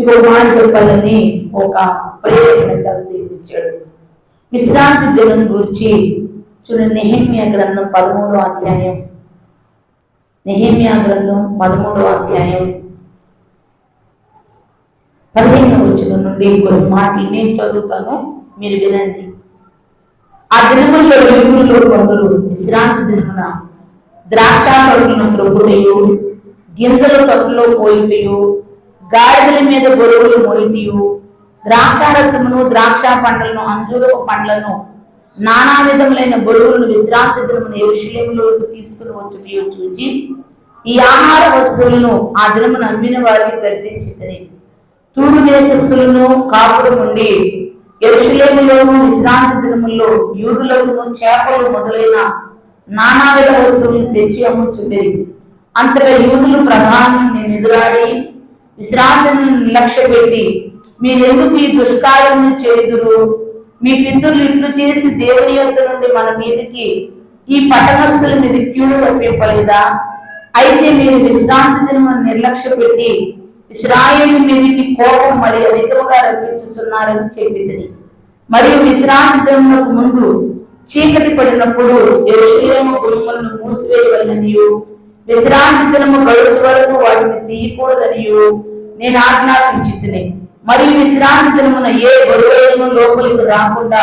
మీకు మాట చెప్పాలని ఒక ప్రేరణ తీర్చాడు. విశ్రాంతి దినం గురించి చూడండి. నెహెమ్యా గ్రంథం 13వ అధ్యాయం. నెహెమ్యా గ్రంథం 13వ అధ్యాయం 15వ వచనం నుండి కొన్ని మాటలు నేను చదువుతాను, మీరు వినండి. ఆ దినముల్లో యూదులలో కొందరు విశ్రాంతి దినమున ద్రాక్ష పరులను త్రొక్కుటయు, గింజలు తొట్టులో పోయిటయు, గాడిదల మీద గొడుగులు మోయిటయు, ద్రాక్షారసమును ద్రాక్ష పండ్లను అంజూరపు పండ్లను నానా విధములైన గొడుగులను విశ్రాంతి దినమున యెరూషలేములోకి తీసుకుని వచ్చుటయు చూచి ఈ ఆహార వస్తువులను ఆ దినమున అమ్మిన వారికి గద్దించితిని. తూరు దేశస్థులను కాపుడు నుండి యెరూషలేములోను విశ్రాంతి దినముల్లో యూదులకు చేపలు మొదలైన నానావిధ వస్తువులను తెచ్చి అమ్ముచుండేది. అంతగా యూదులు ప్రధానం నేను ఎదురాడి విశ్రాంతిని నిర్లక్ష్య పెట్టి మీరెందుకు ఈ దుష్కార్యము చేయుదురు? మీ పితరులు ఇట్లు చేసి దేవుని యొద్ద నుండి మన మీదకి ఈ పట్టణస్థుల మీద కీడు రప్పింపలేదా? అయితే మీరు విశ్రాంతి దినమును నిర్లక్ష్య పెట్టి ఇశ్రాయేలు మీదకి కోపం మరి అధికముగా రప్పించుతున్నారని చెప్పింది. మరియు విశ్రాంతి దినమునకు ముందు చీకటి పడినప్పుడు యెరూషలేము గుమ్మలను మూసివేయవలననియు విశ్రాంతి దినము గడుచు వరకు వాటిని తీయకూడదనియు నేను ఆజ్ఞాపించితిని. మరియు విశ్రాంతి దినమున ఏ గొడవలను లోపలికి రాకుండా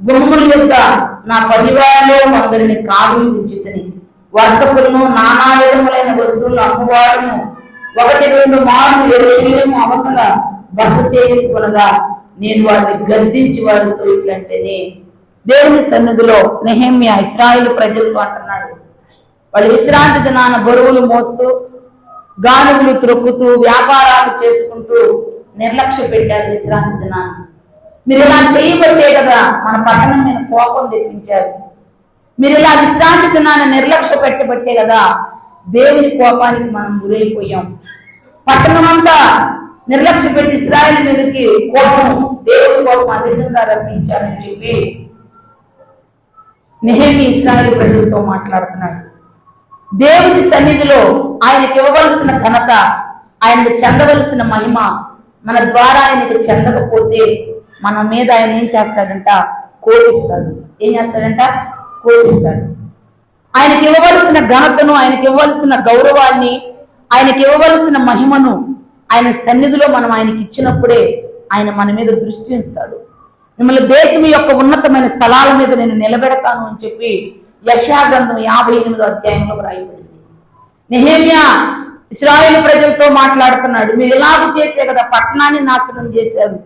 గుమ్మముల యొక్క నా పరివారంలో కొందరిని కావులు ఉంచితిని. వర్తకులను నానా విధములైన వస్తువులు అమ్మవారును 1-2 మార్లు యెరూషలేము అవతల బస చేసుకొనగా నేను వారిని గద్దించి వారితో ఇట్లంటేనే. దేవుని సన్నిధిలో నెహెమ్యా ఇశ్రాయేలు ప్రజలతో అంటున్నాడు, వాళ్ళు విశ్రాంతి దినాన బరువులు మోస్తూ గానుగులు త్రొక్కుతూ వ్యాపారాలు చేసుకుంటూ నిర్లక్ష్య పెట్టారు విశ్రాంతి దినాన్ని. మీరు ఇలా చేయబట్టే కదా మన పట్టణం మీద కోపం తెప్పించారు. మీరు ఇలా విశ్రాంతి దినాన్ని నిర్లక్ష్య పెట్టబట్టే కదా దేవుని కోపానికి మనం గురైపోయాం. పట్టణం అంతా నిర్లక్ష్య పెట్టి ఇశ్రాయేలు మీదకి కోపం, దేవుని కోపం అధికంగా రప్పించారని చెప్పి నెహెమ్యా ఇశ్రాయేలు ప్రజలతో మాట్లాడుతున్నాడు. దేవుని సన్నిధిలో ఆయనకి ఇవ్వవలసిన ఘనత, ఆయనకు చెందవలసిన మహిమ మన ద్వారా ఆయనకు చెందకపోతే మన మీద ఆయన ఏం చేస్తాడంట? కోపిస్తాడు. ఏం చేస్తాడంట? కోపిస్తాడు. ఆయనకి ఇవ్వవలసిన ఘనతను, ఆయనకి ఇవ్వవలసిన గౌరవాన్ని, ఆయనకి ఇవ్వవలసిన మహిమను ఆయన సన్నిధిలో మనం ఆయనకి ఇచ్చినప్పుడే ఆయన మన మీద దృష్టి ఉంచుతాడు. మిమ్మల్ని దేశం యొక్క ఉన్నతమైన స్థలాల మీద నేను నిలబెడతాను అని చెప్పి యెషయా గ్రంథం 58వ అధ్యాయంలో రాయబడింది. నెహెమ్యా ఇశ్రాయేలు ప్రజలతో మాట్లాడుతున్నాడు. మీరు ఇలాగ చేసే కదా పట్టణాన్ని నాశనం చేశారు,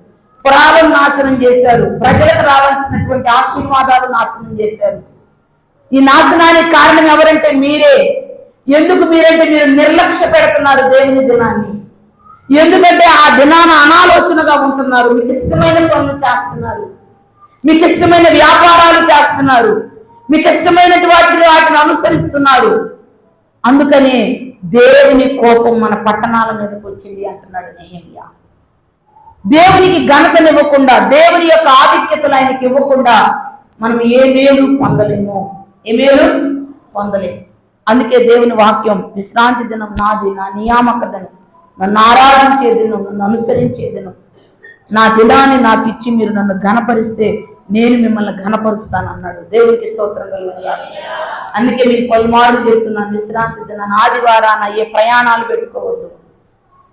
పురాలను నాశనం చేశారు, ప్రజలకు రావాల్సినటువంటి ఆశీర్వాదాలు నాశనం చేశారు. ఈ నాశనానికి కారణం ఎవరంటే మీరే. ఎందుకు మీరంటే మీరు నిర్లక్ష్య పెడుతున్నారు దేవుని దినాన్ని. ఎందుకంటే ఆ దినాన అనాలోచనగా ఉంటున్నారు. మీకు ఇష్టమైన పనులు చేస్తున్నారు, మీకు ఇష్టమైన వ్యాపారాలు చేస్తున్నారు, మీకు ఇష్టమైనటువంటి వాటిని అనుసరిస్తున్నారు. అందుకని దేవుని కోపం మన పట్టణాల మీదకి వచ్చింది అంటున్నాడు నెహెమ్యా. దేవునికి ఘనతనివ్వకుండా, దేవుని యొక్క ఆధిక్యతలు ఆయనకి ఇవ్వకుండా మనం ఏ మేలు పొందలేము, ఏ మేలు పొందలేము. అందుకే దేవుని వాక్యం విశ్రాంతి దినం నాది, నా నియామక దినం, నన్ను ఆరాధించే దినం, నన్ను అనుసరించే దినం, నా దినాన్ని నాకు ఇచ్చి మీరు నన్ను ఘనపరిస్తే నేను మిమ్మల్ని ఘనపరుస్తాను అన్నాడు. దేవునికి స్తోత్రం కలుగునుగాక. అందుకే మీకు పలుమార్లు చెప్తున్నాను, విశ్రాంతి దినాన్ని ఆదివారాన ఏ ప్రయాణాలు పెట్టుకోవద్దు.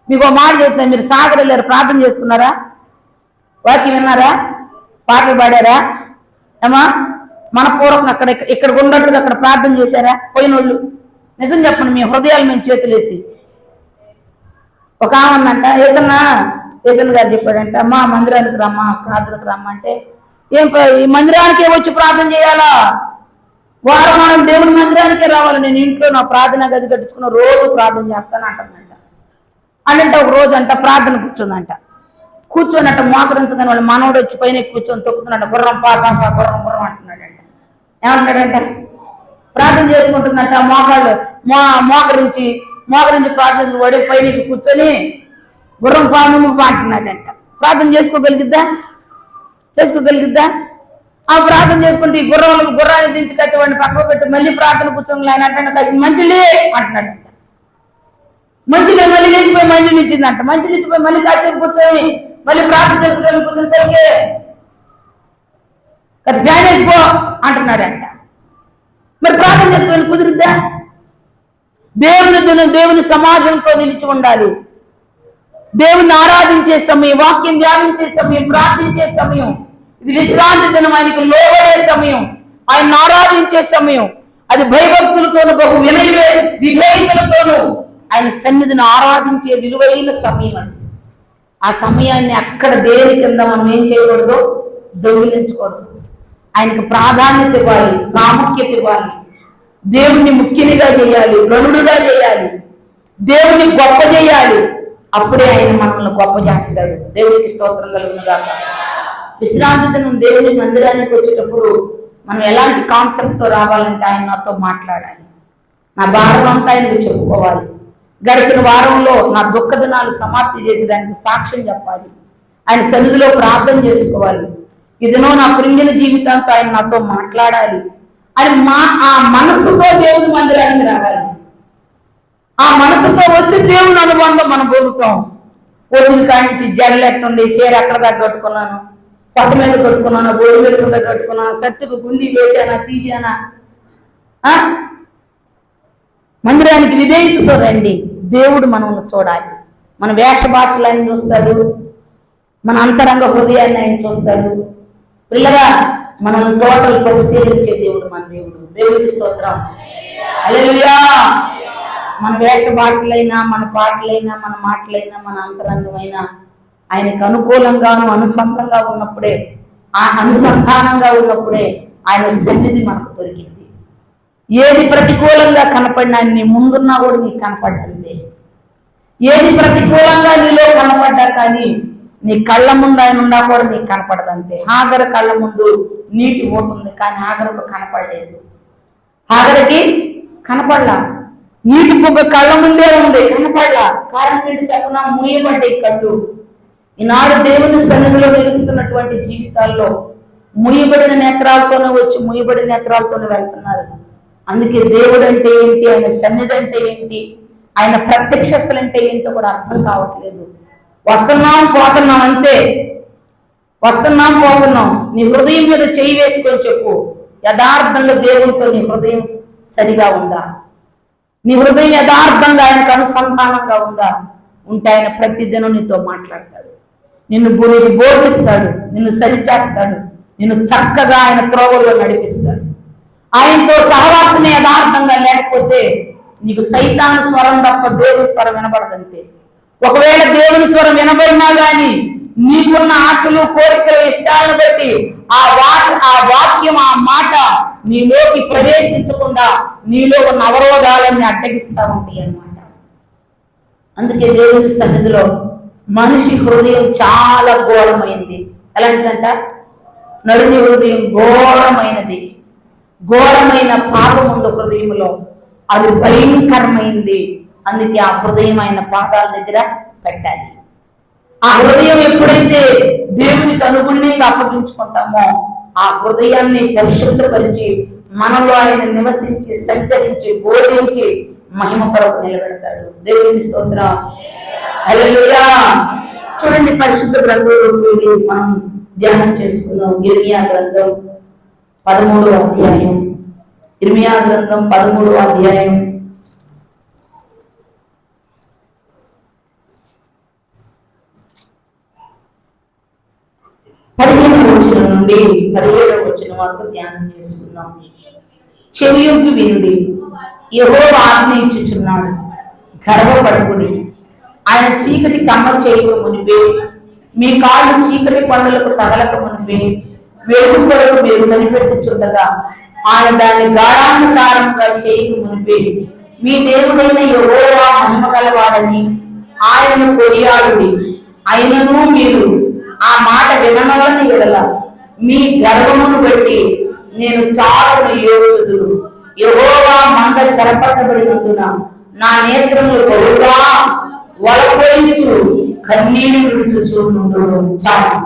మీకు ఒక మాట చెప్తున్నాను, మీరు సాగర్ వెళ్ళారు, ప్రార్థన చేసుకున్నారా? వాక్యం విన్నారా? పాటలు పాడారా? ఏమా మనపూర్వకం అక్కడ ఇక్కడ ఉన్నట్టుగా అక్కడ ప్రార్థన చేశారా? పోయినోళ్ళు నిజం చెప్పండి, మీ హృదయాలు మేము చేతులేసి. ఒక ఆమెన్నంట, ఏసన్న గారు చెప్పాడంట, అమ్మా మందిరానికి రమ్మా, ప్రార్థనకు రమ్మా అంటే, ఏం ఈ మందిరానికే వచ్చి ప్రార్థన చేయాలా? వారం దేవుని మందిరానికే రావాలి, నేను ఇంట్లో నా ప్రార్థన గది కట్టించుకున్న రోజు ప్రార్థన చేస్తాను అంటుందంట. అంటే ఒక రోజు అంట ప్రార్థన కూర్చుందంట. కూర్చోనట్ట మోకరించదని వాళ్ళ మనోడు వచ్చి పైన కూర్చొని తొక్కుతున్నట్ట, గుర్రం పాపా గుర్రం గుర్రం అంటున్నాడంట. ఏమంటున్నాడంట? ప్రార్థన చేసుకుంటుందంట. మోకరించి ప్రార్థన పడి పైన కూర్చొని గుర్రం పాము అంటున్నాడంట. ప్రార్థన చేసుకోగలిగిద్దా? ఆ ప్రార్థన చేసుకుంటే ఈ గుర్రాన్ని దించి కట్టి వాడిని పక్కకు పెట్టి మళ్ళీ ప్రార్థన కూర్చొని ఆయన అంటే మంచిలే అంటున్నాడంట. మంచిగా మళ్ళీ లేచిపోయి మంచిని ఇచ్చిందంట. మంచిని ఇచ్చిపోయి మళ్ళీ కాసేపు కూర్చొని మళ్ళీ ప్రార్థన చేసుకుని కూర్చొని తగ్గే అది ఫ్యాన్ వేసిపో అంటున్నాడంట. మరి ప్రార్థన చేసుకొని కుదిరిద్దా? దేవుని సమాజంతో నిలిచి ఉండాలి. దేవుని ఆరాధించే సమయం, వాక్యం ధ్యానించే సమయం, ప్రార్థించే సమయం, ఇది విశ్రాంతి దినం, ఆయనకు లోబడే సమయం, ఆయన ఆరాధించే సమయం. అది భయభక్తులతోనూ బహు విధేయతలతోనూ ఆయన సన్నిధిని ఆరాధించే విలువైన సమయం. అది ఆ సమయాన్ని అక్కడ దేని కింద మనం ఏం చేయకూడదు, దొంగిలించకూడదు. ఆయనకు ప్రాధాన్యత ఇవ్వాలి, ప్రాముఖ్యత ఇవ్వాలి. దేవుణ్ణి ముఖ్యునిగా చేయాలి, గణుడుగా చేయాలి, దేవుని గొప్ప చేయాలి. అప్పుడే ఆయన మనల్ని గొప్ప చేస్తాడు. దేవునికి స్తోత్రం కలుగునుగాక. విశ్రాంతి దినం దేవుని మందిరానికి వచ్చేటప్పుడు మనం ఎలాంటి కాన్సెప్ట్తో రావాలంటే ఆయన నాతో మాట్లాడాలి, నా భారం అంతా ఆయనకు చెప్పుకోవాలి. గడిచిన వారంలో నా దుఃఖ దినాలు సమాప్తి చేసేదానికి సాక్ష్యం చెప్పాలి, ఆయన సన్నిధిలో ప్రార్థన చేసుకోవాలి. ఇదినో నా కృంగిన జీవితంతో ఆయన నాతో మాట్లాడాలి అని ఆ మనసుతో దేవుని మందిరానికి రావాలి. ఆ మనసుతో వచ్చి దేవుని అనుబంధం మనం పొందుతాం. వచ్చిన కాడించి జడలు ఎట్టుండి, చీర ఎక్కడ దాకా కట్టుకున్నాను, పట్టు మీద కట్టుకున్నాను, గోడు మీద కింద కట్టుకున్నాను, సట్టుకు గుండి పెట్టానా తీసానా? మందిరానికి విధేయతతో రండి. దేవుడు మనల్ని చూడాలి. మన వేష భాషలు ఆయన చూస్తాడు, మన అంతరంగ హృదయాన్ని ఆయన చూస్తాడు. పిల్లగా మనం టోటల్ పరిశీలించే దేవుడు మన దేవుడు. దేవుడికి స్తోత్రం. హల్లెలూయా. మన వేష భాషలైనా, మన పాటలైనా, మన మాటలైనా, మన అంతరంగమైనా ఆయనకు అనుకూలంగాను అనుసంధంగా ఉన్నప్పుడే, అనుసంధానంగా ఉన్నప్పుడే ఆయన సన్నిధి మనకు దొరికింది. ఏది ప్రతికూలంగా కనపడినా నీ ముందున్నా కూడా నీకు కనపడ్డంతే. ఏది ప్రతికూలంగా నీలో కనపడ్డా కానీ నీ కళ్ళ ముందు ఆయన ఉన్నా కూడా నీకు కనపడదంతే. హాగర కళ్ళ ముందు నీటి ఓటు ఉంది, కానీ హాగరకు కనపడలేదు. హాగరకి కనపడలా. నీటి పొగ కళ్ళ ముందే ఉంది, కనపడలా. కారణం ఏంటి చెప్పినా, మూయబడ్డే కళ్ళు. ఈనాడు దేవుని సన్నిధిలో నిలుస్తున్నటువంటి జీవితాల్లో మూయబడిన నేత్రాలతోనే వచ్చి మూయబడిన నేత్రాలతోనే వెళ్తున్నారు. అందుకే దేవుడు అంటే ఏంటి, ఆయన సన్నిధి అంటే ఏంటి, ఆయన ప్రత్యక్షతలు అంటే ఏంటో కూడా అర్థం కావట్లేదు. వస్తున్నాం పోతున్నాం అంతే, వస్తున్నాం పోతున్నాం. నీ హృదయం మీద చేయి వేసుకొని చెప్పు, యథార్థంగా దేవునితో నీ హృదయం సరిగా ఉందా? నీ హృదయం యథార్థంగా ఆయనకు అనుసంధానంగా ఉందా? ఉంటే ఆయన ప్రతిదినం నీతో మాట్లాడతాడు, నిన్ను బోధిస్తాడు, నిన్ను సరిచేస్తాడు, నిన్ను చక్కగా ఆయన త్రోవలో నడిపిస్తాడు. ఆయనతో సహవాసమే యథార్థంగా లేకపోతే నీకు సైతాను స్వరం తప్ప దేవుని స్వరం వినబడదంతే. ఒకవేళ దేవుని స్వరం వినబడినా గాని నీకున్న ఆశలు, కోరికలు, ఇష్టాలను బట్టి ఆ వాక్యం, ఆ మాట నీలోకి ప్రవేశించకుండా నీలో ఉన్న అవరోధాలన్నీ అడ్డగిస్తా ఉంటాయి అన్నమాట. అందుకే దేవుని సన్నిధిలో మనిషి హృదయం చాలా ఘోరమైంది. ఎలాంటిదంట, నడుని హృదయం ఘోరమైనది. ఘోరమైన పాపం ఉంది హృదయంలో, అది భయంకరమైంది. అందుకే ఆ హృదయం ఆయన పాదాల దగ్గర పెట్టాలి. ఆ హృదయం ఎప్పుడైతే దేవునికి అనుగుణంగా అప్పగించుకుంటామో ఆ హృదయాన్ని పరిశుద్ధపరిచి మనలో ఆయన నివసించి, సంచరించి, బోధించి మహిమ కొరకు నిలబెడతాడు. దేవుని స్తోత్రం. హల్లెలూయా. చూడండి, పరిశుద్ధ గ్రంథంలో మనం ధ్యానం చేసుకున్నాం. ఇర్మియా గ్రంథం 13వ అధ్యాయం. ఇర్మియా గ్రంథం 13వ అధ్యాయం 15వ వచనం నుండి 17వ వచనం వరకు ధ్యానం చేస్తున్నాం. చెవియొగ్గి వినుడి, యెహోవా ఆజ్ఞయించుచున్నాడు, గర్వపడకుడి. ఆయన చీకటి కమ్మ చేయక మునిపే, మీ కాళ్ళు చీకటి పనులకు తగలక మునిపే, వెలుగు కొరకు మీరు కనిపెట్టుచుండగా ఆయన దాన్ని గాఢాంధకారంగా చేయక మునిపే, మీ దేవుడైన యెహోవా మహిమ గలవాడని ఆయనను కొనియాడుడి. అయినను మీరు ఆ మాట విననవలని ఎడల మీ గర్వమును బట్టి నేను చాలును ఏడుచుదును. యెహోవా మంద చెరపట్టబడినందున నా నేత్రములు బహుగా వలపోయించు కన్నీరు విడుచుచుండును. చాలు.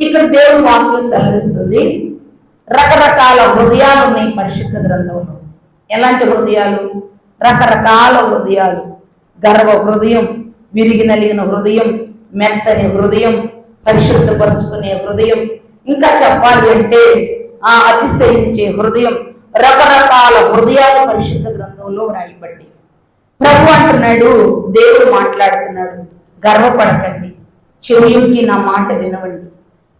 ఇక్కడ దేవుని వాక్యం సెలవిస్తుంది, రకరకాల హృదయాలు ఉన్నాయి పరిశుద్ధ గ్రంథంలో. ఎలాంటి హృదయాలు? రకరకాల హృదయాలు. గర్వ హృదయం, విరిగి నలిగిన హృదయం, మెత్తని హృదయం, పరిశుద్ధపరుచుకునే హృదయం, ఇంకా చెప్పాలి అంటే అతిశయించే హృదయం, రకరకాల హృదయాలు పరిశుద్ధ గ్రంథంలో రాయబడ్డాయి. ప్రభు అంటున్నాడు, దేవుడు మాట్లాడుతున్నాడు, గర్వపడకండి, చెవులకి నా మాట వినవండి.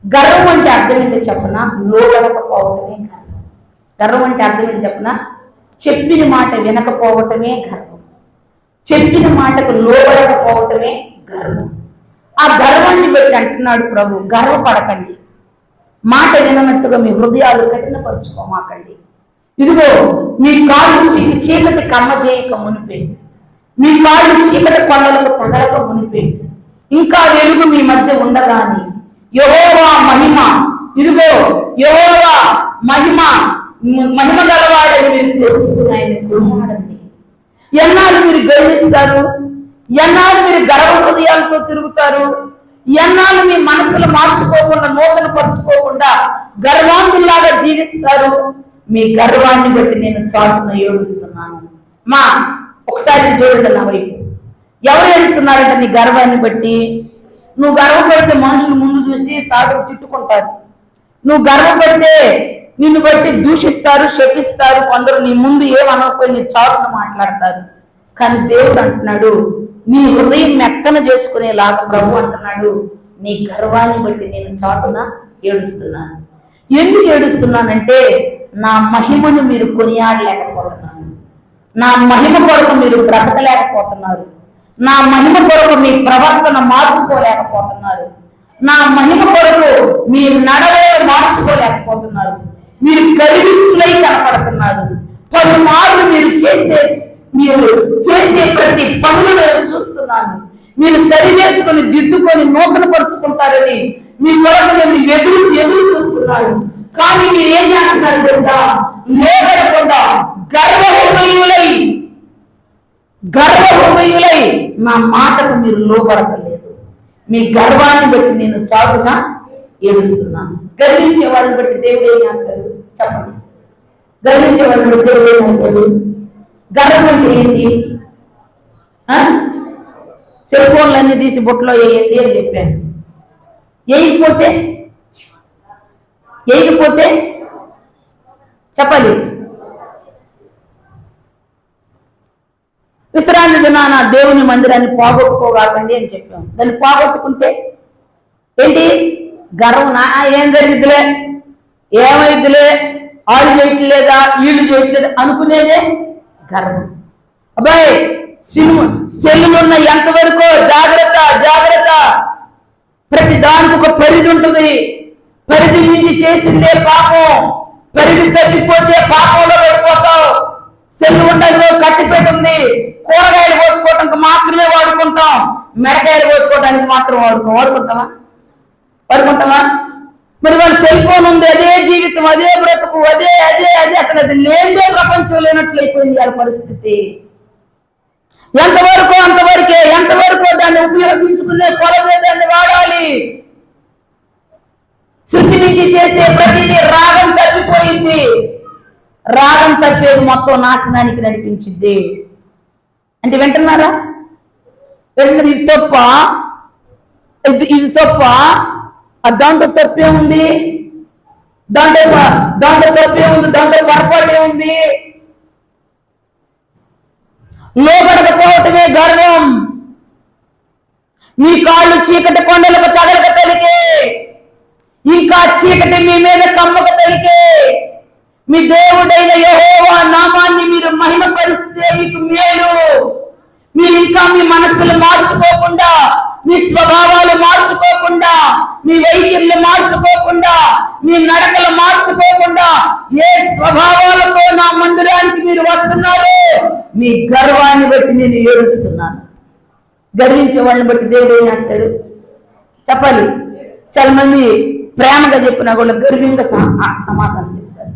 గర్వం అంటే అర్థం ఏంటో చెప్పనా? లోబడకపోవటమే గర్వం. గర్వం అంటే అర్థం ఏంటి చెప్పనా? చెప్పిన మాట వినకపోవటమే గర్వం, చెప్పిన మాటకు లోబడకపోవటమే గర్వం. ఆ గర్వాన్ని బట్టి అంటున్నాడు ప్రభు, గర్వపడకండి, మాట విననట్టుగా మీ హృదయాలు కఠినపరుచుకోమాకండి. ఇదిగో మీ కాళ్ళు చీకటి కమ్మ చేయక మునిపే, మీ కాళ్ళు చీకటి కొండలకు తగలక మునిపే, ఇంకా వెలుగు మీ మధ్య ఉండగాని యెహోవా మహిమ, ఇదిగో యెహోవా మహిమ గలవాడని మీరు తెలుసుకుని ఆయన కొనియాడండి. ఎన్నాళ్ళు మీరు గర్విస్తారు? ఎన్నాళ్ళు మీరు గర్వ హృదయాలతో తిరుగుతారు? ఎన్నాళ్ళు మీ మనసులు మార్చుకోకుండా, నూతన పరుచుకోకుండా గర్వాంతుల్లాగా జీవిస్తారు? మీ గర్వాన్ని బట్టి నేను చాటున ఏడుస్తున్నాను. మా ఒకసారి చూడండి నా వైపు. ఎవరు ఏడుస్తున్నారంటే నీ గర్వాన్ని బట్టి. నువ్వు గర్వపడితే మనుషులు ముందు చూసి తాడు తిట్టుకుంటారు. నువ్వు గర్వపడితే నిన్ను బట్టి దూషిస్తారు, శపిస్తారు. కొందరు నీ ముందు ఏమనకపోయి నీ చాటున మాట్లాడతారు. కానీ దేవుడు అంటున్నాడు, నీ హృదయం మెత్తన చేసుకునేలాగా ప్రభు అంటున్నాడు, నీ గర్వాన్ని బట్టి నేను చాటున ఏడుస్తున్నాను. ఎందుకు ఏడుస్తున్నానంటే నా మహిమను మీరు కొనియాడలేకపోతున్నారు, నా మహిమ కొరకు మీరు బ్రతకలేకపోతున్నారు, నా మహిమ కొరకు మీ ప్రవర్తన మార్చుకోలేకపోతున్నారు, నా మహిమ కొరకు మీరు నడవడిని మార్చుకోలేకపోతున్నారు. మీరు గర్విష్ఠులై కనపడుతున్నారు. పలుమార్లు మీరు చేసే ప్రతి పనులు నేను చూస్తున్నాను. మీరు సరి చేసుకొని దిద్దుకొని నూతన పరుచుకుంటారని మీ కొరకు నేను ఎదురు చూస్తున్నాను. కానీ మీరు ఏం చేస్తున్నారు తెలుసా? లోబడకుండా గర్వహృదయులై నా మాటకు మీరు లోబడతలేదు. మీ గర్వాన్ని బట్టి నేను చాటుగా ఏడుస్తున్నాను. గర్వించే వాళ్ళని బట్టి దేవుడు ఏం చేస్తాడు చెప్పండి? గర్వించే వాళ్ళని బట్టి దేవుడు ఏం చేస్తాడు? గర్వం అంటే ఏంటి? సెల్ ఫోన్లన్నీ తీసి బొట్లో వేయండి అని చెప్పాను. వేయకపోతే చెప్పాలి. విశ్రాంతి దినాన దేవుని మందిరాన్ని పోగొట్టుకోవాలండి అని చెప్పాం. దాన్ని పోగొట్టుకుంటే ఏంటి? గర్వం. ఏం జరిగిద్దిలే, ఏమైద్దిలే, ఆళ్ళు చేయట్లేదా, వీళ్ళు చేయట్లేదా అనుకునేదే గర్వం. అబ్బాయి సెల్లులున్న ఎంతవరకు జాగ్రత్త. ప్రతి దానికి ఒక పరిధి ఉంటుంది. పరిధి నుంచి చేసిందే పాపం. పరిధి తగ్గిపోతే పాపంలో పడిపోతావు. సెల్లు ఉండదు, కట్టిపెట్టి ఉంది. కూరగాయలు కోసుకోవడానికి మాత్రమే వాడుకుంటాం, మెడకాయలు కోసుకోవడానికి మాత్రం వాడుకుంటామా? మరి వాళ్ళ సెల్ ఫోన్ ఉంది, అదే జీవితం, అదే బ్రతుకు, అదే అసలు అది లేదే ప్రపంచం లేనట్లయిపోయింది వాళ్ళ పరిస్థితి. ఎంతవరకు దాన్ని ఉపయోగించుకునే కొలదే దాన్ని వాడాలి. శృతి నుంచి చేసే ప్రతిదీ రాగం తప్పిపోయింది. రాగం తప్పేది మొత్తం నాశనానికి నడిపించింది. అంటే వింటున్నారా? ఇది తప్ప దాంట్లో తప్పే ఉంది, దాంట్లో పొరపాటే ఉంది. లోబడకపోవటమే గర్వం. మీ కాళ్ళు చీకటి కొండలకు తగలక తలికే, ఇంకా చీకటి మీ మీద కమ్మక తలికే, మీ దేవుడైన యెహోవా నామాన్ని మీరు మహిమపరిస్తే మీకు మేలు. మీరు ఇంకా మీ మనసులు మార్చుకోకుండా, మీ స్వభావాలు మార్చుకోకుండా, మీ వైఖరులు మార్చుకోకుండా, మీ నడకలు మార్చుకోకుండా ఏ స్వభావాలతో నా మందిరానికి మీరు వస్తున్నారు, మీ గర్వాన్ని బట్టి నేను ఏడుస్తున్నాను. గర్వించే వాళ్ళని బట్టి దేవుడు ఏం చేస్తాడు చెప్పాలి? చాలా మంది ప్రేమగా చెప్పినా కూడా గర్వంగా సమాధానం చెప్తారు.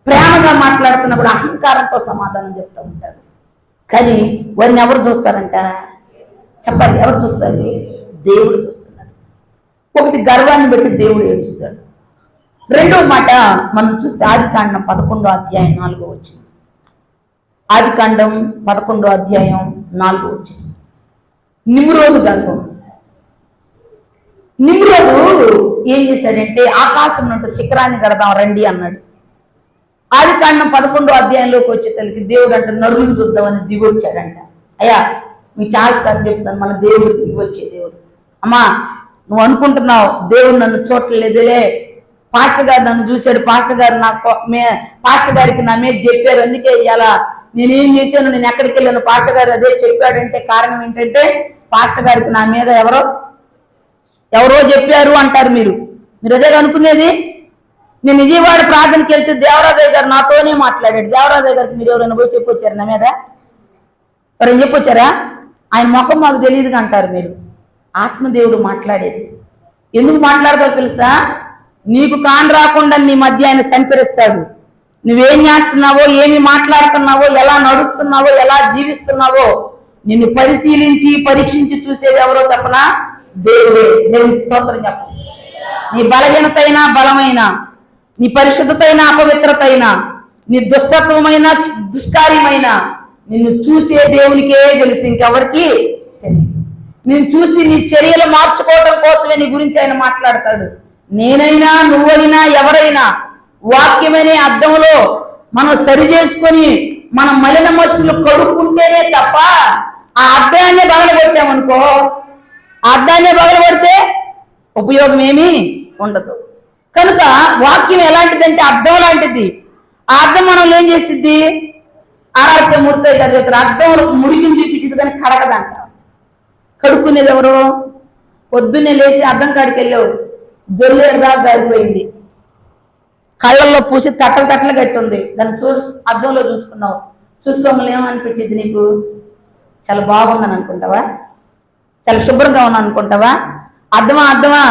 ప్రేమగా మాట్లాడుతున్నప్పుడు అహంకారంతో సమాధానం చెప్తూ ఉంటారు. కానీ వారిని ఎవరు చూస్తారంట చెప్పాలి? ఎవరు చూస్తారు? దేవుడు చూస్తున్నాడు. ఒకటి గర్వాన్ని బట్టి దేవుడు ఏడుస్తాడు. రెండవ మాట మనం చూస్తే ఆదికాండం 11వ అధ్యాయం 4వ వచనం. ఆదికాండం 11వ అధ్యాయం 4వ వచనం. నిమ్రోదు గర్భం. నిమ్రోదు ఏం చేశాడంటే ఆకాశం నుండి శిఖరాన్ని కడదాం రండి అన్నాడు. ఆదికాండం 11వ అధ్యాయంలోకి వచ్చేసరికి దేవుడు అంటే నరులను చూద్దామని దిగొచ్చాడంట. అయ్యా మీకు చాలాసార్లు చెప్తాను, మన దేవుడు దిగి వచ్చే దేవుడు. అమ్మా నువ్వు అనుకుంటున్నావు దేవుడు నన్ను చూడలేదులే, పాస్టర్ గారు నన్ను చూశాడు, పాస్టర్ గారు పాస్టర్ గారికి నా మీద చెప్పారు, అందుకే ఇలా నేనేం చేశాను, నేను ఎక్కడికి వెళ్ళాను, పాస్టర్ గారు అదే చెప్పాడంటే కారణం ఏంటంటే పాస్టర్ గారికి నా మీద ఎవరో చెప్పారు అంటారు. మీరు అదే అనుకునేది. నేను విజయవాడ ప్రార్థనకి వెళ్తే దేవరాజయ్య గారు నాతోనే మాట్లాడాడు. దేవరాజయ్య గారికి మీరు ఎవరైనా పోయి చెప్పొచ్చారు నా మీద? ఎవరైనా చెప్పొచ్చారా? ఆయన ముఖం మాకు తెలియదుగా అంటారు మీరు. ఆత్మదేవుడు మాట్లాడేది. ఎందుకు మాట్లాడతావు తెలుసా? నీకు కాని రాకుండా నీ మధ్య ఆయన సంచరిస్తాడు. నువ్వేం చేస్తున్నావో, ఏమి మాట్లాడుతున్నావో, ఎలా నడుస్తున్నావో, ఎలా జీవిస్తున్నావో నిన్ను పరిశీలించి పరీక్షించి చూసేది ఎవరో చెప్పనా? దేవుడే. దేవునికి స్తోత్రం చెప్పు. నీ బలహీనతైనా బలమైన, నీ పరిశుద్ధతైన అపవిత్రతైన, నీ దుష్టత్వమైన దుష్కార్యమైన నిన్ను చూసే దేవునికే తెలుసు, ఇంకెవరికి తెలియదు. నేను చూసి నీ చర్యలు మార్చుకోవడం కోసమే నీ గురించి ఆయన మాట్లాడతాడు. నేనైనా నువ్వైనా ఎవరైనా వాక్యమనే అర్థంలో మనం సరి చేసుకొని మన మలిన మనుషులు కడుక్కుంటేనే తప్ప ఆ అర్థాన్ని బగలగొట్టామనుకో, ఆ అర్థాన్ని బగలగొడితే ఉపయోగం ఏమీ ఉండదు. కనుక వాక్యం ఎలాంటిదంటే అర్థం లాంటిది. ఆ అర్థం మనం ఏం చేసిద్ది? ఆరాధ్య మూర్తి గారి అర్థం ముడికిని చూపించింది కానీ కడగదంట. కడుక్కునేది ఎవరు? పొద్దున్నే లేచి అర్థం కాడికి వెళ్ళావు, జొల్లేడు దాకా గారిపోయింది, కళ్ళల్లో పూసి తట్టలు కట్టుంది. దాన్ని అర్థంలో చూసుకున్నావు. చూసుకోమని ఏమనిపించింది నీకు? చాలా బాగుందని అనుకుంటావా? చాలా శుభ్రంగా ఉన్నా అనుకుంటావా? అర్థమా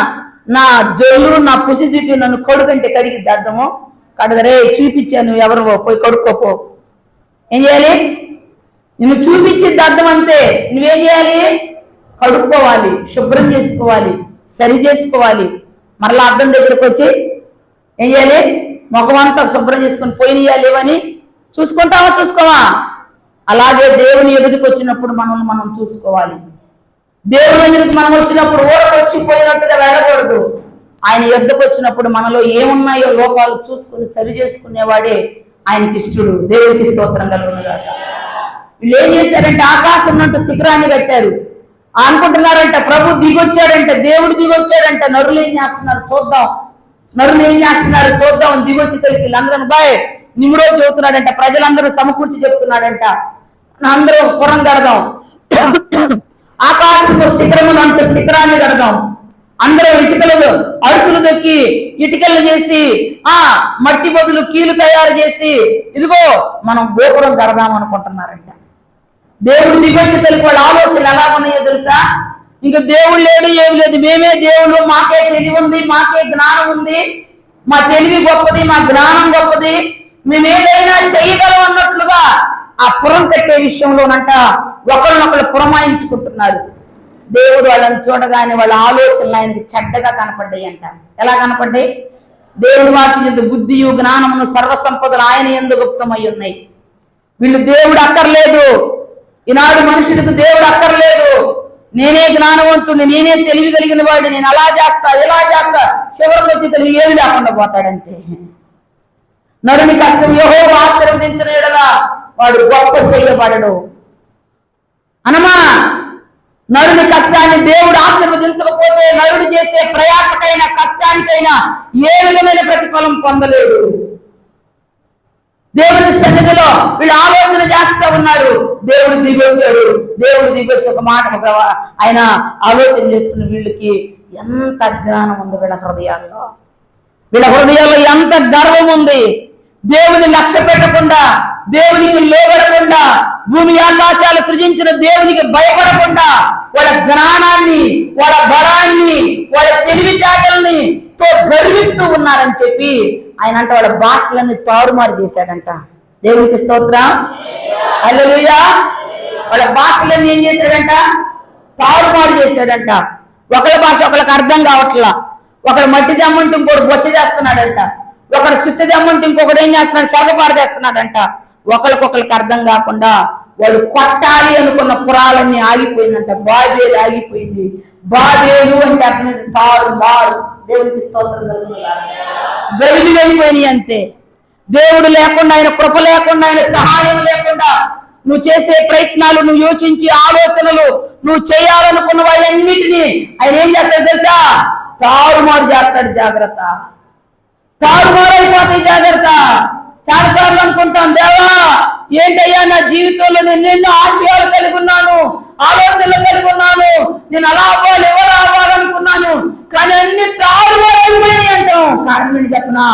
నా జొల్లు నా పుసి చూపి నన్ను కడుకంటే కడిగిద్ది అర్థము? కడగరే చూపించాను, ఎవరు పోయి కడుక్కోపో. ఏం చేయాలి? నిన్ను చూపించింది అర్థం అంతే. నువ్వేం చేయాలి? కడుక్కోవాలి, శుభ్రం చేసుకోవాలి, సరి చేసుకోవాలి. మరలా అర్థం దగ్గరకు వచ్చి ఏం చేయాలి? ముఖమంతా శుభ్రం చేసుకొని పోయినయాలేవని చూసుకుంటావా? చూసుకోవా? అలాగే దేవుని ఎదుటికి వచ్చినప్పుడు మనల్ని మనం చూసుకోవాలి. దేవుని ఎదుటికి మనం వచ్చినప్పుడు ఊరకొచ్చి పోయినట్టుగా వెళ్ళకూడదు. ఆయన ఎద్దుకు వచ్చినప్పుడు మనలో ఏమున్నాయో లోపాలు చూసుకుని సరి చేసుకునేవాడే ఆయనకి ఇష్టడు. దేవుడికి స్తోత్రం కలుగునుగాక. వీళ్ళు ఏం చేశారంటే ఆకాశం నుండి శిఖరాన్ని కట్టారు. అనుకుంటున్నారంట ప్రభు దిగొచ్చాడంట, దేవుడు దిగొచ్చాడంట. నరులు ఏం చేస్తున్నారు చూద్దాం దిగొచ్చి తెలిపి వీళ్ళందరూ బాయ్ నిమ్రోదు చెబుతున్నాడంట. ప్రజలందరూ సమకూర్చి చెప్తున్నాడంట, అందరూ పురం కడదాం, ఆకాశంలో శిఖరములు అంటూ శిఖరాన్ని కడదాం, అందరూ అరుకులు దొక్కి ఇటుకలు చేసి మట్టి బదులు కీలు తయారు చేసి ఇదిగో మనం గోపురం కడదాం అనుకుంటున్నారంట. దేవుడు దిగొచ్చి తెలిపి వాళ్ళ ఆలోచనలు ఎలా ఉన్నాయో తెలుసా? ఇంకా దేవుడు లేడు, ఏమి లేదు, మేమే దేవుడు, మాకే తెలివి ఉంది, మాకే జ్ఞానం ఉంది, మా తెలివి గొప్పది, మా జ్ఞానం గొప్పది, మేమేదైనా చేయగలం అన్నట్లుగా ఆ పురం కట్టే విషయంలోనంట ఒకరినొకరు పురమాయించుకుంటున్నారు. దేవుడు వాళ్ళని చూడగానే వాళ్ళ ఆలోచనలు ఆయనకి చెడ్డగా కనపడ్డాయి అంట. ఎలా కనపడ్డాయి? దేవుడు వాటి యందు బుద్ధియు జ్ఞానమును సర్వసంపదలు ఆయన యందు గుప్తమై ఉన్నాయి. వీళ్ళు దేవుడు అక్కర్లేదు, ఈనాడు మనుషులకు దేవుడు అక్కర్లేదు, నేనే జ్ఞానవంతుడిని, నేనే తెలివి కలిగిన వాడిని, నేను అలా చేస్తా ఇలా చేస్తా, చివరికి వచ్చి తెలివి ఏమి లేకుండా పోతాడంతే. నరుని కష్టం యెహోవా ఆశీర్వదించిన యెడల వాడు గొప్ప చేయబడడు. అనమా నరుని కష్టాన్ని దేవుడు ఆశీర్వదించకపోతే నరుడు చేసే ప్రయాసకైనా కష్టానికైనా ఏ విధమైన ప్రతిఫలం పొందలేడు. దేవుని సన్నిధిలో వీళ్ళు ఆలోచన చేస్తూ ఉన్నారు. దేవుడు దిగొచ్చాడు. దేవుడు దిగొచ్చి ఒక మాట ఆయన ఆలోచన చేసుకున్న వీళ్ళకి ఎంత జ్ఞానం ఉంది, వీళ్ళ హృదయాల్లో ఎంత గర్వం ఉంది. దేవుని లక్ష్య పెట్టకుండా, దేవునికి లోబడకుండా, భూమి ఆకాశాలు సృజించిన దేవునికి భయపడకుండా వాళ్ళ జ్ఞానాన్ని, వాళ్ళ బలాన్ని, వాళ్ళ తెలివితేటల్ని తో గర్విస్తూ ఉన్నారని చెప్పి ఆయన అంటే వాళ్ళ భాషలన్నీ తారుమారు చేశాడంట. దేవునికి స్తోత్రం, హల్లెలూయా. వాళ్ళ భాషలన్నీ ఏం చేశాడంట? తారుమారు చేశాడంట. ఒకళ్ళ భాష ఒకళ్ళకి అర్థం కావట్లా. ఒకడు మట్టి దమ్మంటే ఇంకోటి బొచ్చ చేస్తున్నాడంట, ఒకడు సుత్తి దమ్మంటే ఇంకొకటి ఏం చేస్తున్నాడు? సగపాటు చేస్తున్నాడంట. ఒకరికొకరికి అర్థం కాకుండా వాళ్ళు కొట్టాలి అనుకున్న పురాలన్నీ ఆగిపోయిందంట. బాబేలు ఆగిపోయింది. బాబేలు అంటే అక్కడ తారు మారు. దేవుడికి స్తోత్రం వెలుగులైపోయినాయి అంతే. దేవుడు లేకుండా, ఆయన కృప లేకుండా, ఆయన సహాయం లేకుండా నువ్వు చేసే ప్రయత్నాలు, నువ్వు యోచించి ఆలోచనలు, నువ్వు చేయాలనుకున్న వాళ్ళన్నిటినీ ఆయన ఏం చేస్తాడు తెలుసా? తారుమారు చేస్తాడు. జాగ్రత్త, తారుమారు అయిపోతాయి. జాగ్రత్త. చాలాసార్లు అనుకుంటాం, దేవా ఏంటయ్యా నా జీవితంలో నేను ఎన్నో ఆశయాలు కలిగి ఉన్నాను, ఆలోచనలు కలిగి ఉన్నాను, నేను అలా అవ్వాలి ఎవరు అవ్వాలనుకున్నాను, కానీ అన్ని తారుమారు అయిపోయినాయి అంటాం. కారణం ఏంటి చెప్పనా?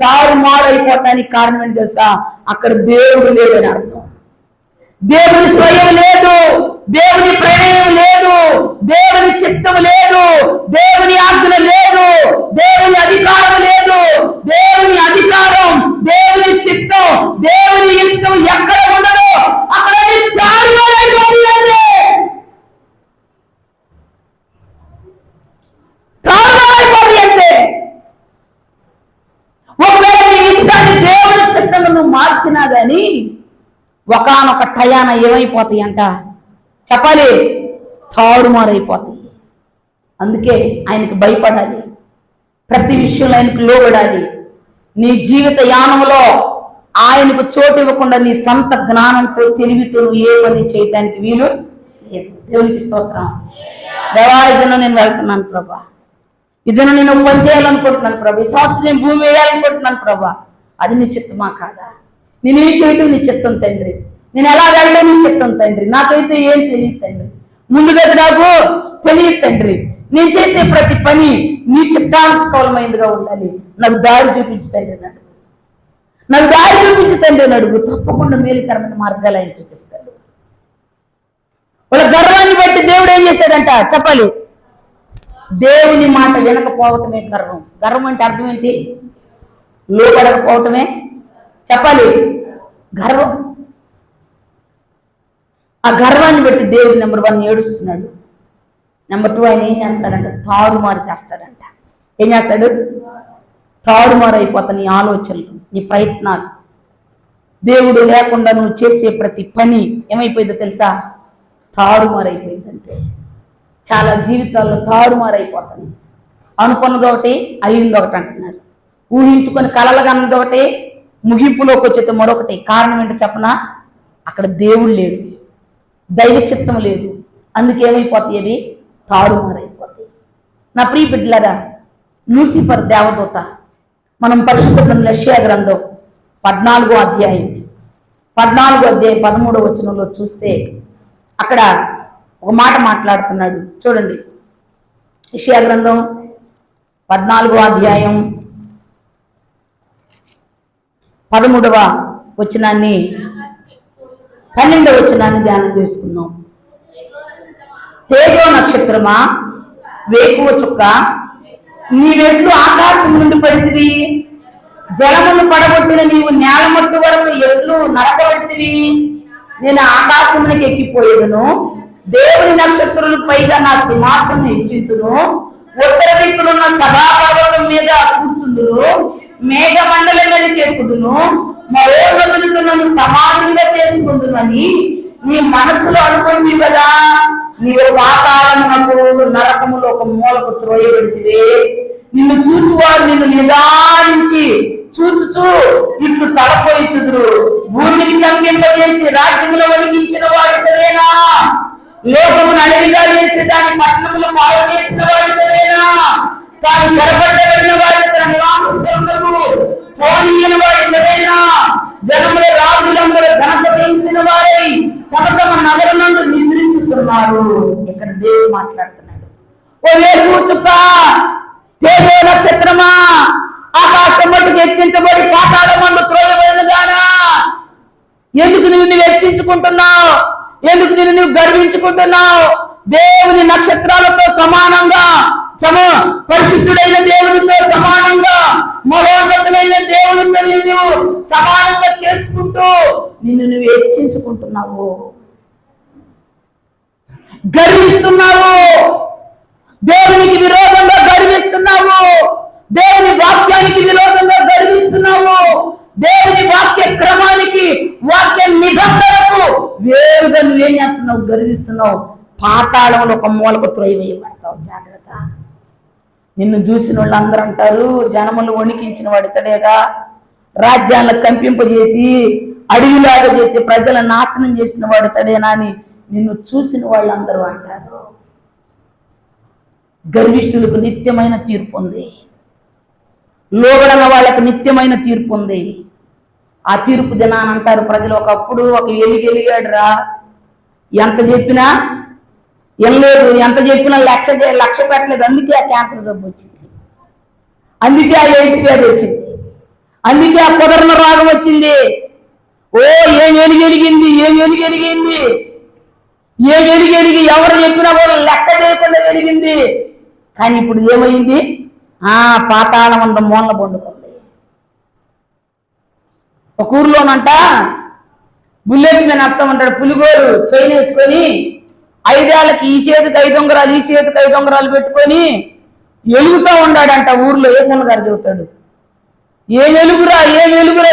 తారుమారు అయిపోవటానికి కారణం ఏంటి తెలుసా? అక్కడ దేవుడు లేదని అర్థం. దేవుని స్వయం లేదు, దేవుని ప్రణయం లేదు, దేవుని చిత్తం లేదు, దేవుని ఆజ్ఞ లేదు, దేవుని అధికారం లేదు. దేవుని అధికారం, దేవుని చిత్తం, దేవుని ఇష్టం ఎక్కడ ఉండదో అక్కడ తారుమారైపోతుంది అంతే. ఒకవేళ నీ ఇష్టాన్ని దేవుని చిత్తంగా నువ్వు మార్చినా గాని ఒకానొక టయాన ఏమైపోతాయి అంట చెప్పాలి? తారుమారైపోతాయి. అందుకే ఆయనకు భయపడాలి, ప్రతి విషయంలో ఆయనకు లోబడాలి. నీ జీవిత యానంలో ఆయనకు చోటు ఇవ్వకుండా నీ సొంత జ్ఞానంతో తెలివితో ఏ పని చేయడానికి వీలు లేదు. దేవునికి స్తోత్రం. దేవా ఇదను నేను వెళ్తున్నాను ప్రభా, ఇదను నేను పని చేయాలనుకుంటున్నాను ప్రభా, ఈ సంవత్సరం నేను భూమి వేయాలనుకుంటున్నాను ప్రభా, అది నీ చిత్తమా కాదా? నేను ఏం చేయటం నీ చిత్తం తండ్రి, నేను ఎలా వెళ్ళడం నీ చిత్తం తండ్రి. నాకైతే ఏం తెలియదు తండ్రి, ముందుగా నాకు తెలియదు తండ్రి. నేను చేసే ప్రతి పని నీ చిత్తానుకూలమైనదిగా ఉండాలి. నాకు దారి చూపించు తండ్రి నడుగు, నాకు దారి చూపించు తండ్రి నడుగు. తప్పకుండా మేలుకరమైన మార్గాలు ఆయన చూపిస్తాడు. వాళ్ళ గర్వాన్ని బట్టి దేవుడు ఏం చేశాడంట చెప్పాలి? దేవుని మాట వినకపోవటమే గర్వం. గర్వం అంటే అర్థం ఏంటి? లోపడకపోవటమే చెప్పాలి గర్వం. ఆ గర్వాన్ని బట్టి దేవుడు నెంబర్ 1 ఏడుస్తున్నాడు. నెంబర్ 2 ఆయన ఏం చేస్తాడంట? తారుమారు చేస్తాడంట. ఏం చేస్తాడు? తారుమారు అయిపోతా నీ ఆలోచనలు, నీ ప్రయత్నాలు. దేవుడు లేకుండా నువ్వు చేసే ప్రతి పని ఏమైపోయిందో తెలుసా? తారుమారు అయిపోయిందంటే. చాలా జీవితాల్లో తారుమారు అయిపోతాయి. అనుకున్నదొకటి అయ్యిందొకటి అంటున్నారు. ఊహించుకొని కలలుగా అన్నదొకటి ముగింపులోకి వచ్చేది మరొకటి. కారణం ఏంటో చెప్పనా? అక్కడ దేవుడు లేడు, దైవ చిత్తం లేదు. అందుకేమైపోతాయి? అవి తారుమారైపోతాయి. నా ప్రియ బిడ్డలారా, లూసిఫర్ దేవదూత, మనం పరిశుద్ధ గ్రంథం యెషయా గ్రంథం 14వ అధ్యాయం 13వ వచనంలో చూస్తే అక్కడ ఒక మాట మాట్లాడుతున్నాడు. చూడండి, యెషయా గ్రంథం 14వ అధ్యాయం 13వ వచనాన్ని 12వ వచనాన్ని ధ్యానం చేసుకుందాం. తేజో నక్షత్రమా, వేకువ చుక్క, నీవెట్లు ఆకాశం నుండి పడితివి, జలమును పడగొట్టిన నీవు నేల మట్టు వరకు ఎట్లు నరకబడితివి. నేను ఆకాశమునికి ఎక్కిపోయేదను, దేవుని నక్షత్రులు పైగా నా సింహాసనం హెచ్చింతును, ఉత్తర దిక్కునున్న సభాపర్వతం మీద కూర్చుందును, మేఘ మండలం మీదకి ఎక్కుదును, మరోన్నతులతో నన్ను సమానంగా చేసుకుంటున్నని నీ మనసులో అనుకుంది కదా. నీవు పాతాళమునకు నరకములో ఒక మూలకు త్రోయబెడితివే. నిన్ను చూచువారు నిన్ను నిదానించి చూచుచూ ఇట్లు తలపోయిచుదురు. భూమిని కంపింపజేసి రాజ్యములు వలిగించిన వాడితేనా, లోకమును అడవిగా చేసి దాని పట్టణములు పాలు చేసిన వాడితేనా, తాను చెరపట్టబడిన వాడి తన నివాస స్థలములకు పోనీయని వాడితేనా, జనముల రాజులందరూ ఘనపతించిన వారై తమ తమ నగరునందు నిద్రించుతున్నారు. ఇక్కడ దేవుడు మాట్లాడుతున్నాడు. ఓ వేకువ చుక్క, తేజో నక్షత్రమా, ఆకాశం మట్టుకు హెచ్చించబడి పాతాళమందు త్రోయబడిన దానా, ఎందుకు నువ్వు హెచ్చించుకుంటున్నావు? ఎందుకు నువ్వు గర్వించుకుంటున్నావు? దేవుని నక్షత్రాలతో సమానంగా, పరిశుద్ధుడైన దేవునితో సమానంగా, మహోన్నతుడైన దేవునితో నువ్వు సమానంగా చేసుకుంటూ నిన్ను నువ్వు హెచ్చించుకుంటున్నావు, గర్విస్తున్నావు, దేవునికి విరోధంగా గర్విస్తున్నావు, దేవుని వాక్యానికి విరోధంగా గర్విస్తున్నావు, దేవుని వాక్య క్రమానికి, వాక్య నిబంధనకు నువ్వేం చేస్తున్నావు? గర్విస్తున్నావు. పాతాళంలో ఒక మూలకు త్రోయవేయబడతావు. జాగ్రత్త. నిన్ను చూసిన వాళ్ళు అందరూ అంటారు, జనములు వణికించిన వాడు ఇతడేగా, రాజ్యాలను కంపింపజేసి అడవిలాగా చేసి ప్రజలను నాశనం చేసిన వాడు ఇతడేనా అని నిన్ను చూసిన వాళ్ళందరూ అంటారు. గర్విష్ఠులకు నిత్యమైన తీర్పు ఉంది. లోబడిన వాళ్ళకి నిత్యమైన తీర్పు ఉంది. ఆ తీర్పు దినాన్ని అంటారు ప్రజలు, ఒకప్పుడు ఒక ఎలిగాడు రా, ఎంత చెప్పినా లేదు, ఎంత చెప్పినా లక్ష్య పెట్టలేదు. అందుకే ఆ క్యాన్సర్ జబ్బు వచ్చింది, అందుకే ఆ ఎయిడ్స్ వ్యాధి వచ్చింది, అందుకే ఆ కుదరన రోగం వచ్చింది. ఓ ఏం వెలిగింది, ఏం వెలిగి ఎవరు చెప్పినా కూడా లెక్క చేయకుండా వెలిగింది. కానీ ఇప్పుడు ఏమైంది? పాతాళం అంత మూలన పండుకుంది. ఒక ఊర్లోనంట బుల్లెట్ మీద వస్తామంటాడు పులిగోరు చైన్ వేసుకొని, 5 ఏళ్ళకి ఈ చేతికి 5 ఉంగరాలు, ఈ చేతికి 5 ఉంగరాలు పెట్టుకొని ఎలుగుతూ ఉన్నాడంట. ఊర్లో ఏసన్న గారు చెబుతాడు, ఏం వెలుగురా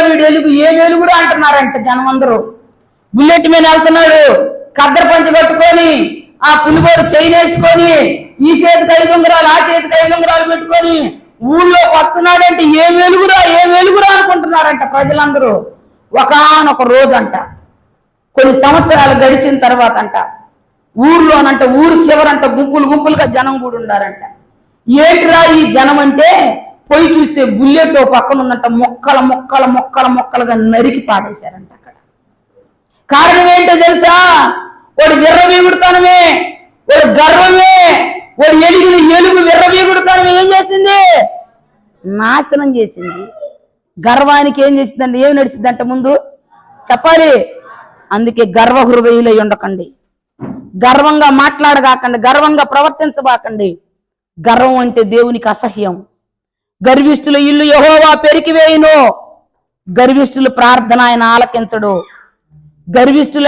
వీడు ఏం వెలుగురా అంటున్నారంట జనం అందరూ. బుల్లెట్ మీద వెళ్తున్నాడు, కద్దర పంచి కట్టుకొని, ఆ పులిగోరు చైన్ వేసుకొని, ఈ చేతికి 5 ఉంగరాలు, ఆ చేతికి 5 ఉంగరాలు పెట్టుకొని ఊళ్ళోకి వస్తున్నాడంటే ఏం వెలుగురా అనుకుంటున్నారంట ప్రజలందరూ. ఒకానొక రోజంట, కొన్ని సంవత్సరాలు గడిచిన తర్వాత అంట, ఊర్లోనంట ఊరు చివరంట గుంపులుగా జనం కూడా ఉన్నారంట. ఏంటిరా ఈ జనం అంటే, పోయి చూస్తే బుల్లెట్ పక్కన ఉన్నంట మొక్కలుగా నరికి పాడేశారంట అక్కడ. కారణం ఏంటో తెలుసా? వాడు విర్రవీగుడుతనమే, వాడు గర్వమే, వాడు ఎలుగు విర్రవీగుడుతనమే ఏం చేసింది? నాశనం చేసింది. గర్వానికి ఏం చేసిందండి? ఏం నడిచిందంట ముందు చెప్పాలి. అందుకే గర్వ హృదయులై ఉండకండి, గర్వంగా మాట్లాడగాకండి, గర్వంగా ప్రవర్తించబాకండి. గర్వం అంటే దేవునికి అసహ్యం. గర్విష్ఠుల ఇల్లు యెహోవా పెరికివేయును, గర్విష్ఠుల ప్రార్థన ఆయన ఆలకించడు. గర్విష్ఠుల